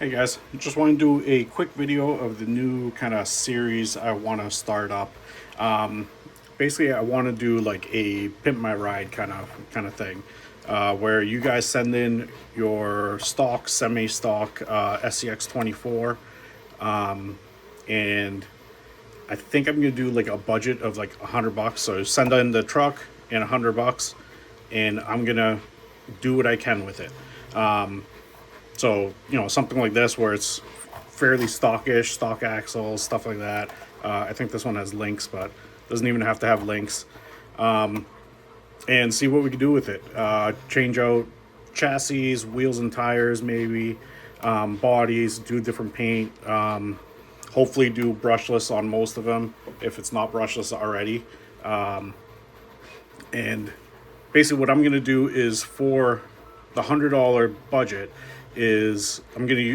Hey guys, just want to do a quick video of the new kind of series I want to start up. Um, Basically, I want to do like a pimp my ride kind of thing, where you guys send in your stock, semi-stock SCX 24, and I think I'm gonna do like a budget of like $100. So send in the truck and $100, and I'm gonna do what I can with it. So, something like this where it's fairly stockish, stock axles, stuff like that. I think this one has links, but doesn't even have to have links. And see what we can do with it. Change out chassis, wheels and tires, maybe, bodies, do different paint. Hopefully, do brushless on most of them if it's not brushless already. And basically, what I'm going to do is for the $100 budget is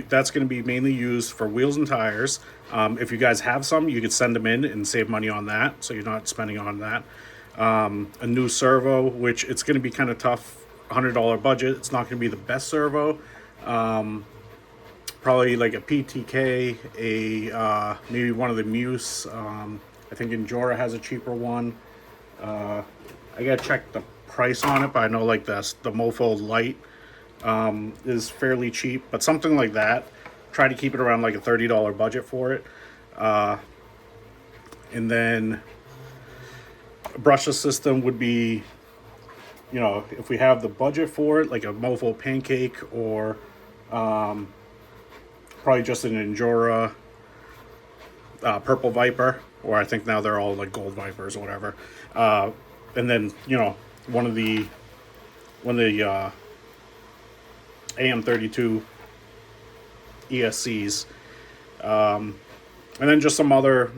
that's going to be mainly used for wheels and tires. If you guys have some, you could send them in and save money on that, so you're not spending on that. A new servo, which it's going to be kind of tough. $100 budget. It's not going to be the best servo. Probably like a PTK, maybe one of the Muse. I think Injora has a cheaper one. I gotta check the price on it, but I know like the Mofo Light is fairly cheap, but something like that. Try to keep it around like a $30 budget for it. And then a brushless system would be, if we have the budget for it, like a Mofo Pancake or probably just an Injora Purple Viper, or I think now they're all like Gold Vipers or whatever. And then, one of the AM32 ESCs, and then just some other,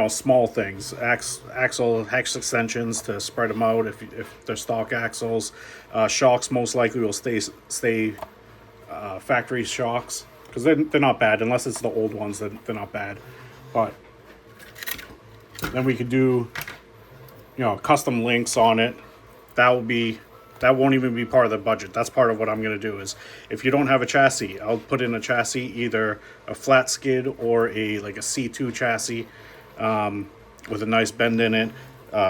small things, axle hex extensions to spread them out if they're stock axles. Shocks most likely will stay factory shocks because they're not bad unless it's the old ones. They're not bad, but then we could do, custom links on it. That won't even be part of the budget. That's part of what I'm going to do is if you don't have a chassis, I'll put in a chassis, either a flat skid or like a C2 chassis with a nice bend in it.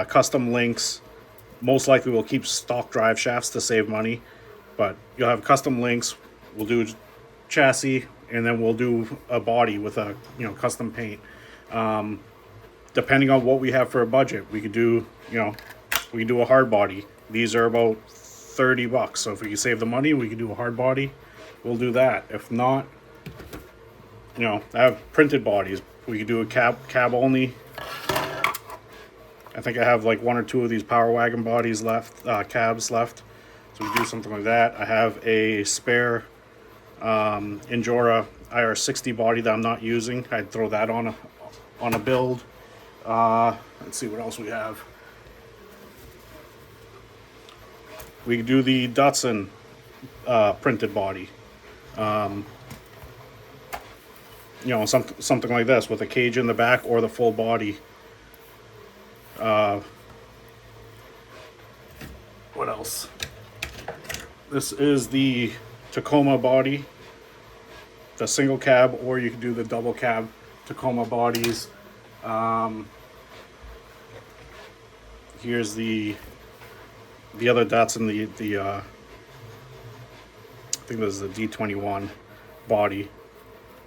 Custom links. Most likely we'll keep stock drive shafts to save money, but you'll have custom links. We'll do chassis, and then we'll do a body with a custom paint. Depending on what we have for a budget, we could do a hard body. These are about $30, so if we can save the money, we can do a hard body. We'll do that. If not, I have printed bodies. We could do a cab only. I think I have like one or two of these Power Wagon bodies left, cabs left. So we do something like that. I have a spare Injora IR60 body that I'm not using. I'd throw that on a build. Let's see what else we have. We could do the Datsun printed body. Something like this with a cage in the back or the full body. What else? This is the Tacoma body, the single cab, or you can do the double cab Tacoma bodies. Here's the other Datsun, I think this is the D21 body.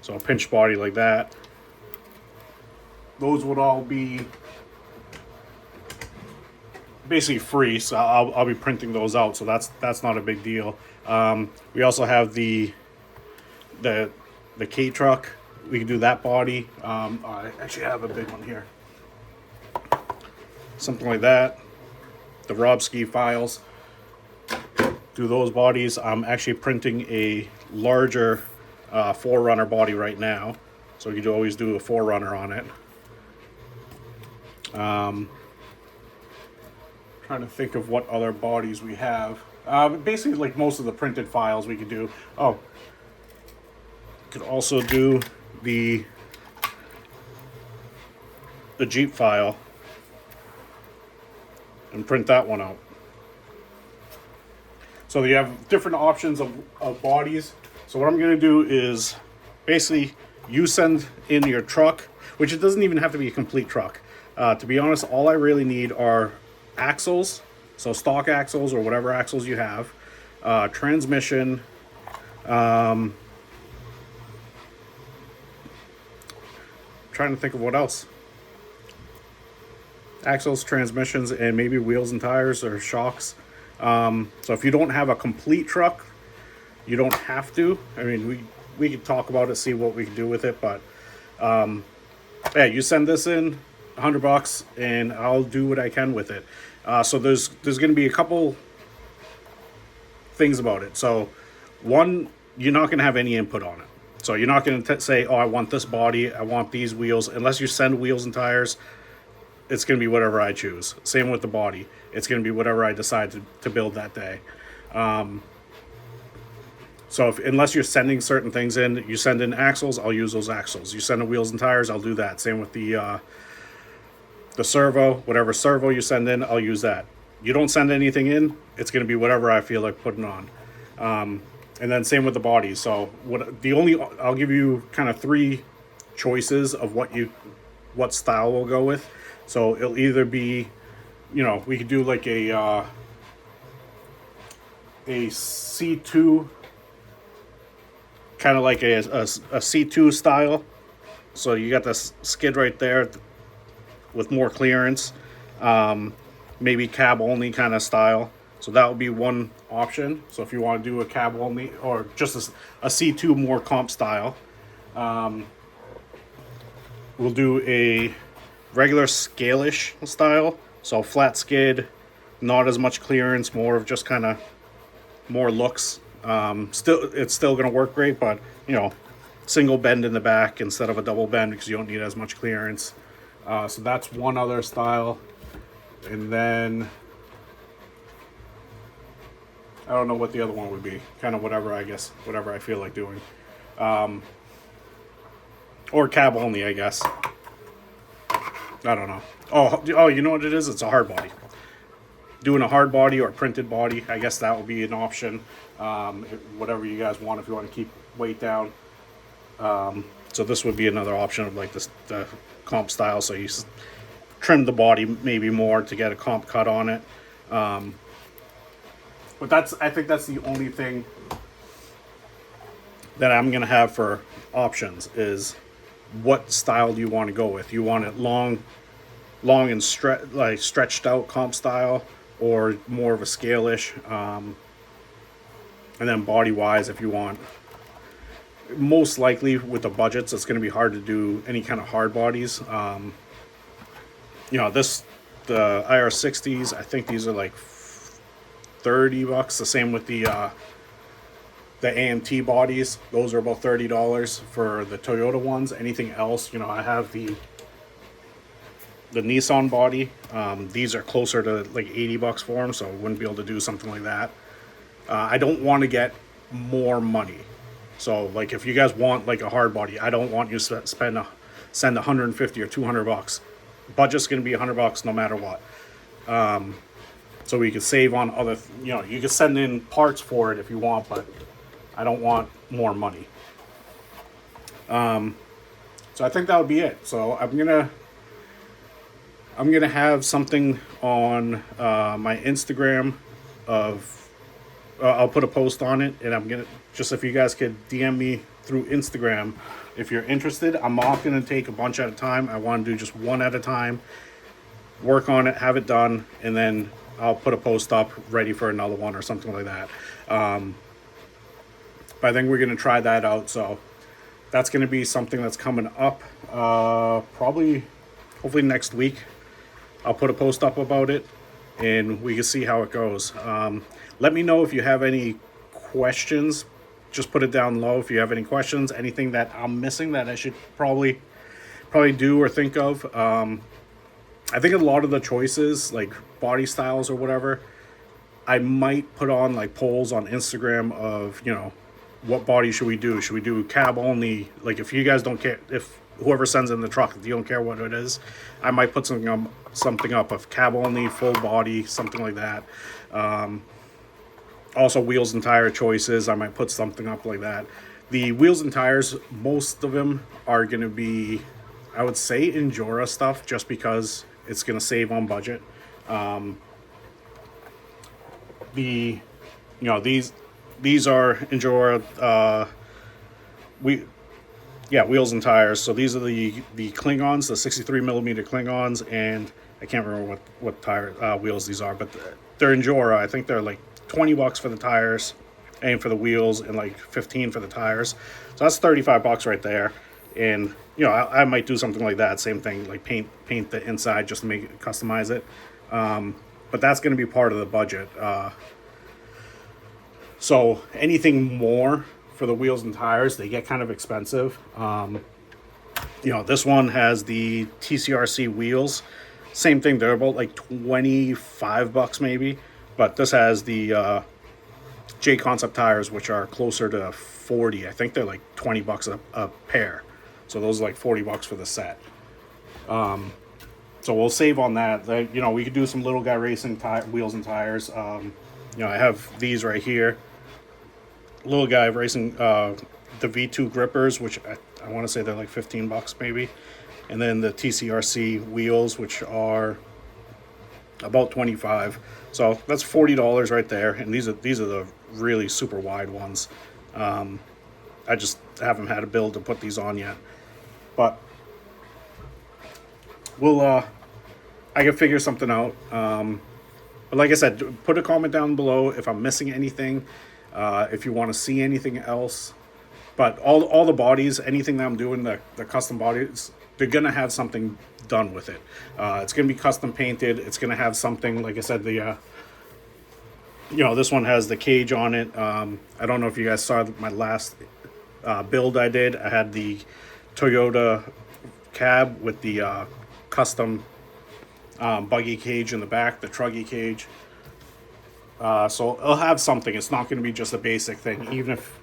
So a pinch body like that. Those would all be basically free, so I'll be printing those out. So that's not a big deal. We also have the K truck. We can do that body. I actually have a big one here. Something like that. The Robski files. Do those bodies. I'm actually printing a larger 4Runner body right now, so you could always do a 4Runner on it. Trying to think of what other bodies we have. Basically, like most of the printed files we could do. Oh, could also do the Jeep file and print that one out. So you have different options of bodies. So what I'm going to do is basically you send in your truck, which it doesn't even have to be a complete truck. To be honest, all I really need are axles, so stock axles or whatever axles you have, transmission, trying to think of what else. Axles, transmissions, and maybe wheels and tires or shocks. So if you don't have a complete truck, you don't have to. I mean, we could talk about it, see what we can do with it, but yeah, you send this in, $100, and I'll do what I can with it. So there's going to be a couple things about it. So one, you're not going to have any input on it. So you're not going to say, oh, I want this body, I want these wheels. Unless you send wheels and tires, it's going to be whatever I choose. Same with the body. It's going to be whatever I decide to build that day. So unless you're sending certain things in, you send in axles, I'll use those axles. You send in wheels and tires, I'll do that. Same with the servo, whatever servo you send in, I'll use that. You don't send anything in, it's going to be whatever I feel like putting on. And then same with the body. So I'll give you kind of 3 choices of what style we'll go with. So it'll either be, we could do like a C2, kind of like a C2 style. So you got this skid right there with more clearance, maybe cab only kind of style. So that would be one option. So if you want to do a cab only or just a C2 more comp style, we'll do a regular scale-ish style. So flat skid, not as much clearance, more of just kind of more looks. It's still going to work great, but single bend in the back instead of a double bend because you don't need as much clearance. So that's one other style. And then I don't know what the other one would be. Kind of whatever I feel like doing. Or cab only, I guess. I don't know. Oh, you know what it is? It's a hard body. Doing a hard body or printed body, I guess that would be an option. Whatever you guys want, if you want to keep weight down. So this would be another option of like the comp style. So you trim the body maybe more to get a comp cut on it. But I think that's the only thing that I'm gonna have for options is what style do you want to go with? You want it long and stretched out comp style, or more of a scale-ish, and then body wise, if you want, most likely with the budgets it's going to be hard to do any kind of hard bodies. The IR60s, I think these are like $30. The same with the AMT bodies, those are about $30 for the Toyota ones. Anything else, I have the Nissan body. These are closer to like $80 for them, so I wouldn't be able to do something like that. I don't want to get more money. So like if you guys want like a hard body, I don't want you to send $150 or $200. Budget's going to be $100 no matter what. So we could save on other, you can send in parts for it if you want, but I don't want more money. So I think that would be it. So I'm gonna have something on my Instagram I'll put a post on it, and I'm gonna just, if you guys could DM me through Instagram if you're interested. I'm not gonna take a bunch at a time. I want to do just one at a time, work on it, have it done, and then I'll put a post up ready for another one or something like that. But I think we're gonna try that out. So that's gonna be something that's coming up hopefully next week. I'll put a post up about it, and we can see how it goes. Let me know if you have any questions. Just put it down low if you have any questions, anything that I'm missing that I should probably do or think of. I think a lot of the choices, like body styles or whatever, I might put on like polls on Instagram of, what body should we do? Should we do cab only? Like if you guys don't care, if whoever sends in the truck, if you don't care what it is, I might put something up of cab only, full body, something like that. Also wheels and tire choices, I might put something up like that. The wheels and tires, most of them are going to be, I would say, Endura stuff, just because it's going to save on budget. The these are Endura we yeah, wheels and tires. So these are the Klingons, the 63 millimeter Klingons, and I can't remember what tire wheels these are, but they're Endura. I think they're like $20 for the tires and for the wheels, and like 15 for the tires. So that's $35 right there. And I might do something like that. Same thing, like paint the inside just to make it, customize it. But that's going to be part of the budget. So anything more for the wheels and tires, they get kind of expensive. This one has the TCRC wheels. Same thing, they're about like $25 maybe. But this has the J Concept tires, which are closer to 40. I think they're like $20 a pair. So those are like $40 for the set. So we'll save on that. We could do some little guy racing wheels and tires. I have these right here. Little guy racing the V2 grippers, which I want to say they're like $15 maybe. And then the TCRC wheels, which are about 25. So that's $40 right there. And these are the really super wide ones. I just haven't had a build to put these on yet. But I can figure something out. But like I said, put a comment down below if I'm missing anything, if you want to see anything else. But all the bodies, anything that I'm doing, the custom bodies, they're going to have something done with it. It's going to be custom painted. It's going to have something, like I said, this one has the cage on it. I don't know if you guys saw my last build I did. I had the Toyota cab with the custom buggy cage in the back, the truggy cage. So it'll have something. It's not going to be just a basic thing, even if,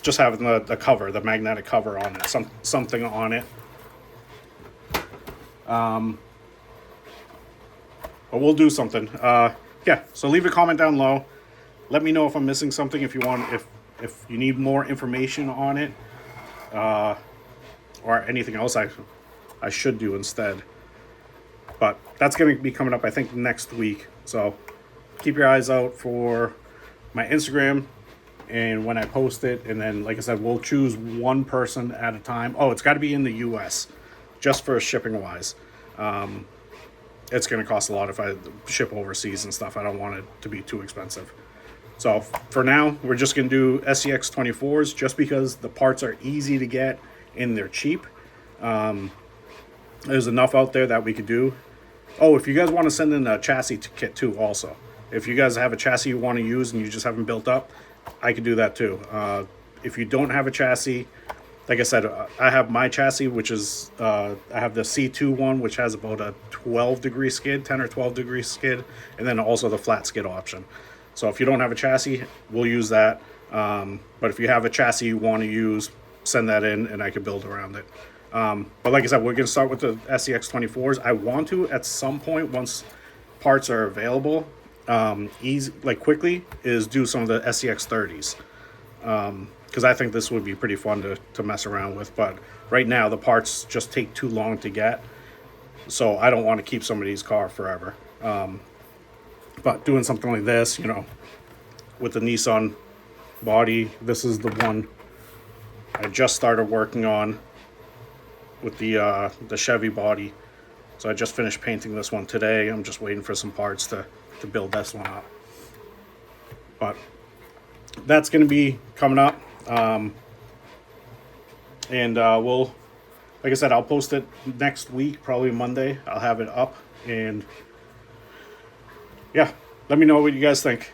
just having the cover, the magnetic cover on it, something on it. But we'll do something. Yeah, so leave a comment down below. Let me know if I'm missing something, if you want, if you need more information on it, or anything else I should do instead. But that's going to be coming up, I think, next week. So keep your eyes out for my Instagram and when I post it. And then, like I said, we'll choose one person at a time. Oh, it's got to be in the US, just for shipping wise. It's going to cost a lot if I ship overseas and stuff. I don't want it to be too expensive. So for now, we're just going to do SCX 24s just because the parts are easy to get and they're cheap. There's enough out there that we could do. Oh, if you guys want to send in a chassis kit too also. If you guys have a chassis you want to use and you just haven't built up, I could do that too. If you don't have a chassis, like I said, I have my chassis, which is, I have the C2 one, which has about a 12 degree skid, 10 or 12 degree skid, and then also the flat skid option. So if you don't have a chassis, we'll use that. But if you have a chassis you want to use, send that in and I can build around it. But like I said, we're going to start with the SCX 24s. I want to, at some point, once parts are available, quickly, is do some of the SCX 30s. Because I think this would be pretty fun to mess around with. But right now, the parts just take too long to get. So I don't want to keep somebody's car forever. But doing something like this, with the Nissan body, this is the one I just started working on with the Chevy body. So I just finished painting this one today. I'm just waiting for some parts to build this one up. But that's going to be coming up. And we'll, like I said, I'll post it next week, probably Monday. I'll have it up. And yeah, let me know what you guys think.